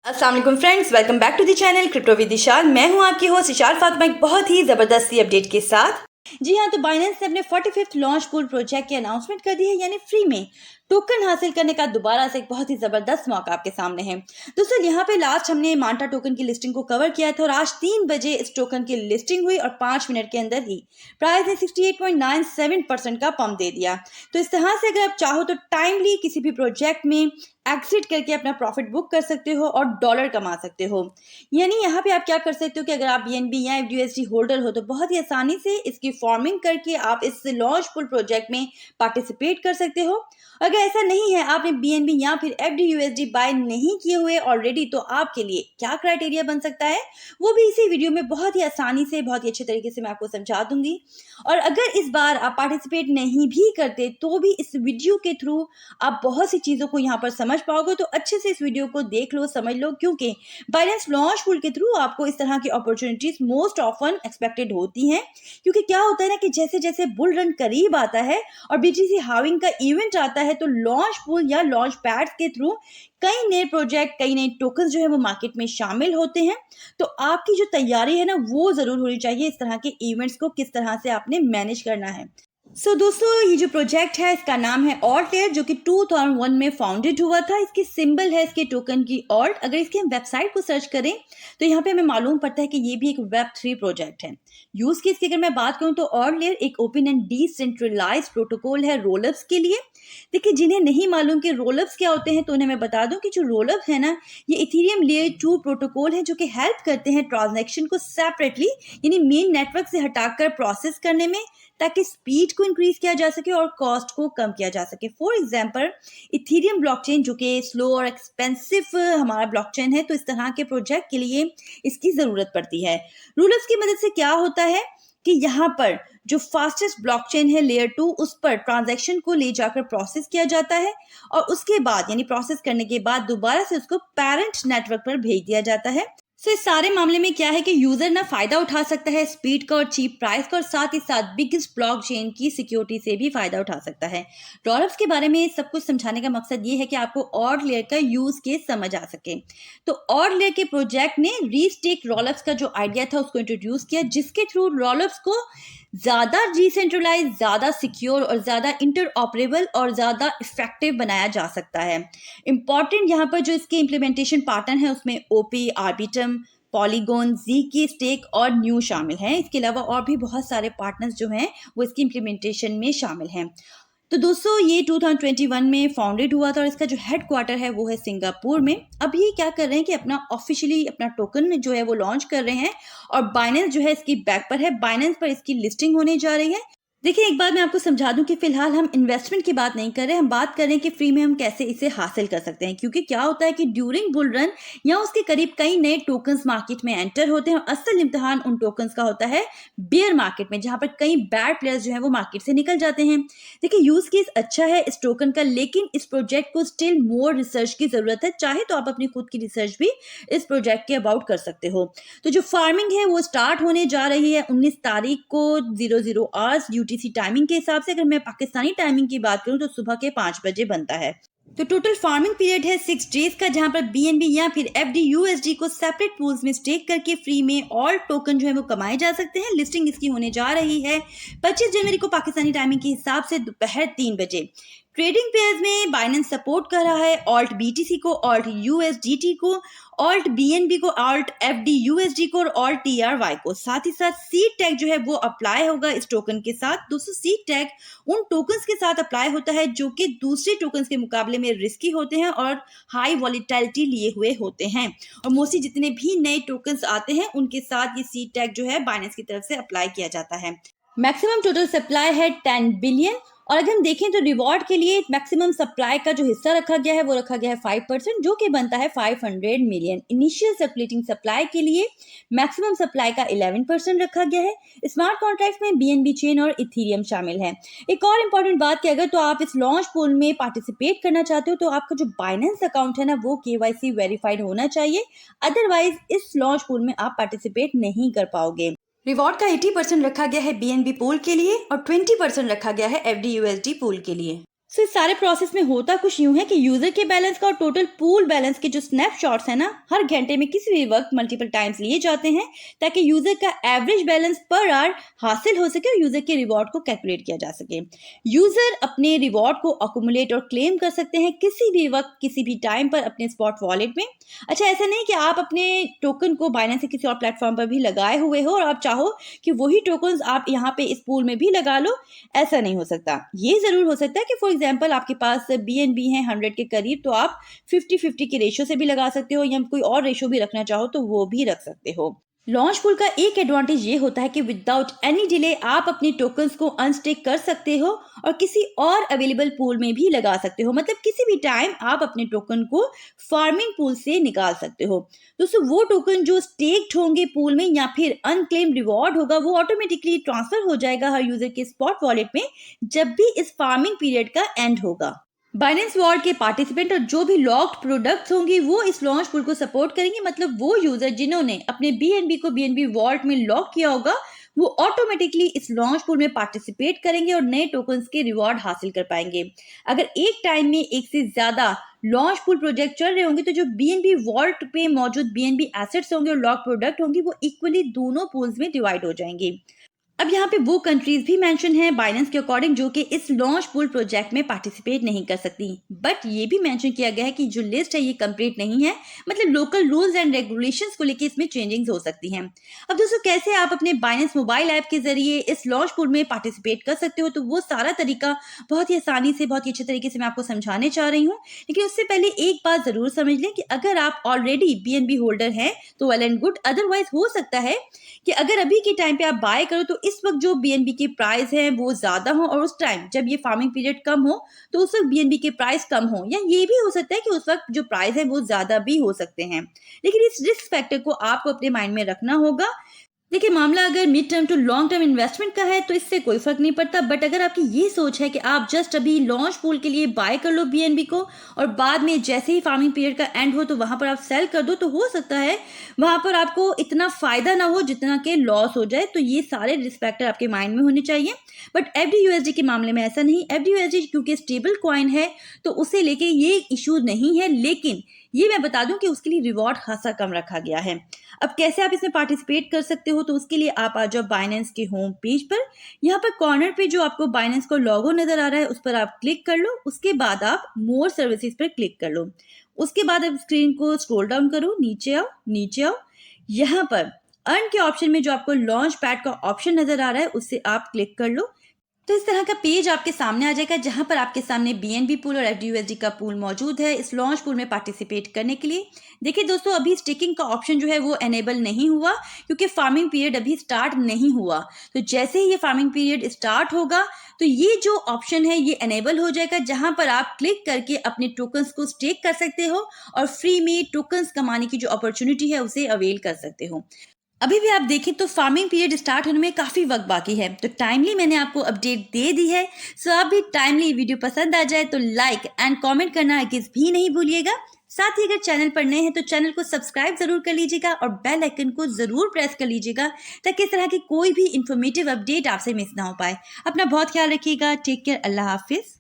अस्सलाम वालेकुम friends, welcome back to the channel crypto with Ishal. मैं हूं आपकी होस्ट इशाल फातिमा, एक बहुत ही ज़बरदस्त अपडेट के साथ। जी हाँ, तो बाइनेंस ने अपने 45th लॉन्च पूल प्रोजेक्ट की अनाउंसमेंट कर दी है, यानी फ्री में टोकन हासिल करने का दोबारा से एक बहुत ही ज़बरदस्त मौका आपके सामने है। दोस्तों, यहाँ पे लास्ट हमने मांटा टोकन की लिस्टिंग को कवर किया था और आज 3 बजे इस टोकन की लिस्टिंग हुई और 5 मिनट के अंदर ही प्राइस ने 68.97% का पंप दे दिया। तो इस तरह से अगर आप चाहो तो टाइमली किसी भी प्रोजेक्ट में एग्जिट करके अपना प्रॉफिट बुक कर सकते हो और डॉलर कमा सकते हो। यानी यहाँ पे आप क्या कर सकते हो कि अगर आप बीएनबी या एफडीयूएसडी होल्डर हो तो बहुत ही आसानी से इसकी फॉर्मिंग करके आप इस लॉन्च पुल प्रोजेक्ट में पार्टिसिपेट कर सकते हो। अगर ऐसा नहीं है, आपने बीएनबी या फिर एफडीयूएसडी बाय नहीं किए हुए ऑलरेडी, तो आपके लिए क्या क्राइटेरिया बन सकता है वो भी इसी वीडियो में बहुत ही आसानी से, बहुत ही अच्छे तरीके से मैं आपको समझा दूंगी। और अगर इस बार आप पार्टिसिपेट नहीं भी करते तो भी इस वीडियो के थ्रू आप बहुत सी चीज़ों को यहाँ पर समझ पाओगे। तो अच्छे से इस वीडियो को देख लो, समझ लो, क्योंकि बाइनेंस लॉन्च पूल के थ्रू आपको इस तरह की अपॉर्चुनिटीज मोस्ट ऑफन एक्सपेक्टेड होती हैं। क्योंकि क्या होता है ना कि जैसे जैसे बुल रन करीब आता है और बीटीसी हाविंग का इवेंट आता है तो लॉन्च पूल या लॉन्च पैड्स के थ्रू कई नए प्रोजेक्ट, कई नए टोकन जो है वो मार्केट में शामिल होते हैं। तो आपकी जो तैयारी है ना वो जरूर होनी चाहिए, इस तरह के इवेंट्स को किस तरह से आपने मैनेज करना है। दोस्तों, ये जो प्रोजेक्ट है इसका नाम है ऑल्ट लेयर, जो कि 2001 में फाउंडेड हुआ था। इसकी सिंबल है इसके टोकन की ऑल्ट। अगर इसकी हम वेबसाइट को सर्च करें तो यहाँ पे हमें मालूम पड़ता है कि ये भी एक वेब 3 प्रोजेक्ट है। यूज केस की अगर मैं बात करूँ तो ऑल्ट लेयर एक ओपन एंड डिसेंट्रलाइज्ड प्रोटोकॉल है रोलअप्स के लिए। देखिए, जिन्हें नहीं मालूम कि रोलअप्स क्या होते हैं तो उन्हें मैं बता दूं कि जो रोलअप है ना, ये इथेरियम लेयर 2 प्रोटोकॉल है जो कि हेल्प करते हैं ट्रांजैक्शन को सेपरेटली, यानी मेन नेटवर्क से हटाकर प्रोसेस करने में, ताकि स्पीड को इंक्रीज किया जा सके और कॉस्ट को कम किया जा सके। फॉर एग्जांपल, इथेरियम ब्लॉकचेन जो कि स्लो और एक्सपेंसिव हमारा ब्लॉकचेन है, तो इस तरह के प्रोजेक्ट के लिए इसकी ज़रूरत पड़ती है। रूलर्स की मदद से क्या होता है कि यहाँ पर जो फास्टेस्ट ब्लॉकचेन है लेयर 2, उस पर ट्रांजैक्शन को ले जाकर प्रोसेस किया जाता है और उसके बाद, यानी प्रोसेस करने के बाद, दोबारा से उसको पेरेंट नेटवर्क पर भेज दिया जाता है। इस सारे मामले में क्या है कि यूजर ना फायदा उठा सकता है स्पीड का और चीप प्राइस का, और साथ ही साथ बिगेस्ट ब्लॉकचेन की सिक्योरिटी से भी फायदा उठा सकता है। रोलअप्स के बारे में सब कुछ समझाने का मकसद ये है कि आपको ऑड लेयर का यूज केस समझ आ सके। तो ऑड लेयर के प्रोजेक्ट ने रीस्टेक रोलअप्स का जो आइडिया था उसको इंट्रोड्यूस किया, जिसके थ्रू रोलअप्स को ज़्यादा डिसेंट्रलाइज, ज़्यादा सिक्योर और ज़्यादा इंटरऑपरेबल और ज़्यादा इफेक्टिव बनाया जा सकता है। इंपॉर्टेंट यहाँ पर जो इसके इम्प्लीमेंटेशन पार्टनर है उसमें ओपी, आर्बिटम, पॉलीगॉन, ज़ी स्टेक और न्यू शामिल हैं। इसके अलावा और भी बहुत सारे पार्टनर्स जो हैं वो इसकी इम्प्लीमेंटेशन में शामिल हैं। तो दोस्तों, ये 2021 में फाउंडेड हुआ था और इसका जो हेड क्वार्टर है वो है सिंगापुर में। अब ये क्या कर रहे हैं कि अपना ऑफिशियली अपना टोकन जो है वो लॉन्च कर रहे हैं और बाइनेंस जो है इसकी बैक पर है। बाइनेंस पर इसकी लिस्टिंग होने जा रही है। देखिए, एक बात मैं आपको समझा दूं कि फिलहाल हम इन्वेस्टमेंट की बात नहीं कर रहे, हम बात कर रहे हैं कि फ्री में हम कैसे इसे हासिल कर सकते हैं। क्योंकि क्या होता है कि ड्यूरिंग बुल रन या उसके करीब कई नए टोकन्स मार्केट में एंटर होते हैं और असल इम्तिहान उन टोकन्स का होता है बेयर मार्केट में, जहां पर कई बैड प्लेयर्स जो है वो मार्केट से निकल जाते हैं। देखिए, यूज केस अच्छा है इस टोकन का, लेकिन इस प्रोजेक्ट को स्टिल मोर रिसर्च की जरूरत है। चाहे तो आप अपनी खुद की रिसर्च भी इस प्रोजेक्ट के अबाउट कर सकते हो। तो जो फार्मिंग है वो स्टार्ट होने जा रही है 19 तारीख को 00 आवर्स यूटीसी टाइमिंग के हिसाब से। अगर मैं पाकिस्तानी टाइमिंग की बात करूं तो सुबह के 5 बजे बनता है। तो टोटल फार्मिंग पीरियड है 6 डेज का, जहां पर बीएनबी या फिर एफडीयूएसडी को सेपरेट पूल्स में स्टेक करके फ्री में और टोकन जो है वो कमाए जा सकते हैं। लिस्टिंग इसकी होने जा रही है 25 जनवरी को पाकिस्तानी टाइमिंग के हिसाब से दोपहर 3 बजे। ट्रेडिंग पेयर्स में बाइनेंस सपोर्ट कर रहा है ऑल्ट बीटीसी को, ऑल्ट यूएसडीटी को, ऑल्ट बीएनबी को, ऑल्ट एफडीयूएसडी को और ऑल्ट टीआरवाई को। साथ ही साथ सीड टैग जो है वो अप्लाई होगा इस टोकन के साथ। दोस्तों, सीड टैग उन टोकन्स के साथ अप्लाई होता है जो कि दूसरे टोकन्स के मुकाबले में रिस्की होते हैं और हाई वॉलीटिलिटी लिए हुए होते हैं। और मोस्टली जितने भी नए टोकन्स आते हैं उनके साथ ये सीड टैग जो है बाइनेंस की तरफ से अप्लाई किया जाता है। मैक्सिमम टोटल सप्लाई है 10 बिलियन। और अगर हम देखें तो रिवॉर्ड के लिए मैक्सिमम सप्लाई का जो हिस्सा रखा गया है वो रखा गया है 5%, जो कि बनता है 500 मिलियन। इनिशियल सर्कुलेटिंग सप्लाई के लिए मैक्सिमम सप्लाई का 11% रखा गया है। स्मार्ट कॉन्ट्रैक्ट्स में बीएनबी चेन और इथेरियम शामिल है। एक और इम्पॉर्टेंट बात कि अगर तो आप इस लॉन्च पूल में पार्टिसिपेट करना चाहते हो तो आपका जो बाइनेंस अकाउंट है ना वो केवाईसी वेरीफाइड होना चाहिए, अदरवाइज इस लॉन्च पूल में आप पार्टिसिपेट नहीं कर पाओगे। रिवॉर्ड का 80% रखा गया है बीएनबी पूल के लिए और 20% रखा गया है एफडीयूएसडी पूल के लिए। सो इस सारे प्रोसेस में होता कुछ यूं है कि यूजर के बैलेंस का और टोटल पूल बैलेंस के जो स्नैपशॉट्स है ना, हर घंटे में किसी भी वक्त मल्टीपल टाइम्स लिए जाते हैं ताकि यूजर का एवरेज बैलेंस पर आवर हासिल हो सके और यूजर के रिवॉर्ड को कैलकुलेट किया जा सके। यूजर अपने रिवॉर्ड को अकुमुलेट और क्लेम कर सकते हैं किसी भी वक्त किसी भी टाइम पर अपने स्पॉट वॉलेट में। अच्छा, ऐसा नहीं कि आप अपने टोकन को बाइनेंस से किसी और प्लेटफॉर्म पर भी लगाए हुए हो और आप चाहो कि वही टोकन आप यहाँ पे इस पूल में भी लगा लो, ऐसा नहीं हो सकता। ये जरूर हो सकता है कि फॉर एग्जांपल आपके पास BNB है 100 के करीब, तो आप 50-50 के रेशो से भी लगा सकते हो या कोई और रेशो भी रखना चाहो तो वो भी रख सकते हो। लॉन्च पूल का एक एडवांटेज ये होता है कि विदाउट एनी डिले आप अपने टोकन्स को अनस्टेक कर सकते हो और किसी और अवेलेबल पूल में भी लगा सकते हो। मतलब किसी भी टाइम आप अपने टोकन को फार्मिंग पूल से निकाल सकते हो। दोस्तों, वो टोकन जो स्टेक्ड होंगे पूल में या फिर अनक्लेम्ड रिवॉर्ड होगा, वो ऑटोमेटिकली ट्रांसफर हो जाएगा हर यूजर के स्पॉट वॉलेट में जब भी इस फार्मिंग पीरियड का एंड होगा। बाइनेंस वॉलेट के पार्टिसिपेंट और जो भी लॉक्ड प्रोडक्ट्स होंगी वो इस लॉन्च पूल को सपोर्ट करेंगे। मतलब वो यूजर जिन्होंने अपने BNB को BNB वॉलेट में लॉक किया होगा वो ऑटोमेटिकली इस लॉन्च पूल में पार्टिसिपेट करेंगे और नए टोकन्स के रिवॉर्ड हासिल कर पाएंगे। अगर एक टाइम में एक से ज्यादा लॉन्च पूल प्रोजेक्ट चल रहे होंगे तो जो BNB वॉलेट पे मौजूद BNB एसेट्स होंगे और लॉक प्रोडक्ट होंगे वो इक्वली दोनों पूल्स में डिवाइड हो जाएंगे। अब यहाँ पे वो कंट्रीज भी मेंशन है बाइनेंस के अकॉर्डिंग जो कि इस लॉन्च पूल प्रोजेक्ट में पार्टिसिपेट नहीं कर सकती, बट ये भी मेंशन किया गया है कि जो लिस्ट है ये कंप्लीट नहीं है। मतलब लोकल रूल्स एंड रेगुलेशंस को लेकर इसमें चेंजिंग्स हो सकती हैं। अब दोस्तों, कैसे आप अपने बाइनेंस मोबाइल ऐप के जरिए इस लॉन्च पूल में पार्टिसिपेट कर सकते हो, तो वो सारा तरीका बहुत ही आसानी से बहुत ही अच्छे तरीके से मैं आपको समझाने चाह रही हूँ। लेकिन उससे पहले एक बात जरूर समझ लें कि अगर आप ऑलरेडी BNB होल्डर हैं तो वेल एंड गुड, अदरवाइज हो सकता है कि अगर अभी के टाइम पे आप बाय करो तो इस वक्त जो BNB के प्राइस है वो ज्यादा हो और उस टाइम जब ये फार्मिंग पीरियड कम हो तो उस वक्त BNB के प्राइस कम हो, या ये भी हो सकता है कि उस वक्त जो प्राइस है वो ज्यादा भी हो सकते हैं। लेकिन इस रिस्क फैक्टर को आपको अपने माइंड में रखना होगा। देखिए, मामला अगर mid term to long term investment का है तो इससे कोई फर्क नहीं पड़ता, बट अगर आपकी ये सोच है कि आप जस्ट अभी लॉन्च पूल के लिए बाय कर लो BNB को और बाद में जैसे ही फार्मिंग पीरियड का एंड हो तो वहां पर आप सेल कर दो, तो हो सकता है वहां पर आपको इतना फायदा ना हो जितना के लॉस हो जाए। तो ये सारे रिस्क फैक्टर आपके माइंड में होने चाहिए। बट FDUSD के मामले में ऐसा नहीं। FDUSD क्योंकि स्टेबल कॉइन है तो उसे लेके ये इशू नहीं है, लेकिन ये मैं बता दूं कि उसके लिए रिवॉर्ड खासा कम रखा गया है। अब कैसे आप इसमें पार्टिसिपेट कर सकते हो, तो उसके लिए आप आ जाओ बाइनेंस के होम पेज पर। यहाँ पर कॉर्नर पे जो आपको बाइनेंस का लोगो नजर आ रहा है उस पर आप क्लिक कर लो। उसके बाद आप मोर सर्विसेज पर क्लिक कर लो। उसके बाद आप स्क्रीन को स्क्रॉल डाउन करो, नीचे आओ, नीचे आओ। यहाँ पर अर्न के ऑप्शन में जो आपको लॉन्च पैड का ऑप्शन नजर आ रहा है उससे आप क्लिक कर लो। तो इस तरह का पेज आपके सामने आ जाएगा जहां पर आपके सामने BNB पूल और FDUSD का पूल मौजूद है इस लॉन्च पूल में पार्टिसिपेट करने के लिए। देखिए दोस्तों, अभी स्टेकिंग का ऑप्शन जो है वो एनेबल नहीं हुआ क्योंकि फार्मिंग पीरियड अभी स्टार्ट नहीं हुआ। तो जैसे ही ये फार्मिंग पीरियड स्टार्ट होगा तो ये जो ऑप्शन है ये एनेबल हो जाएगा जहां पर आप क्लिक करके अपने टोकन्स को स्टेक कर सकते हो और फ्री में टोकन्स कमाने की जो अपॉर्चुनिटी है उसे अवेल कर सकते हो। अभी भी आप देखें तो फार्मिंग पीरियड स्टार्ट होने में काफी वक्त बाकी है, तो टाइमली मैंने आपको अपडेट दे दी है। सो आप भी टाइमली वीडियो पसंद आ जाए तो लाइक एंड कमेंट करना हरगिज़ भी नहीं भूलिएगा। साथ ही अगर चैनल पर नए हैं तो चैनल को सब्सक्राइब जरूर कर लीजिएगा और बेल आइकन को जरूर प्रेस कर लीजिएगा ताकि इस तरह की कोई भी इंफॉर्मेटिव अपडेट आपसे मिस ना हो पाए। अपना बहुत ख्याल रखिएगा। Take care. अल्लाह हाफिज।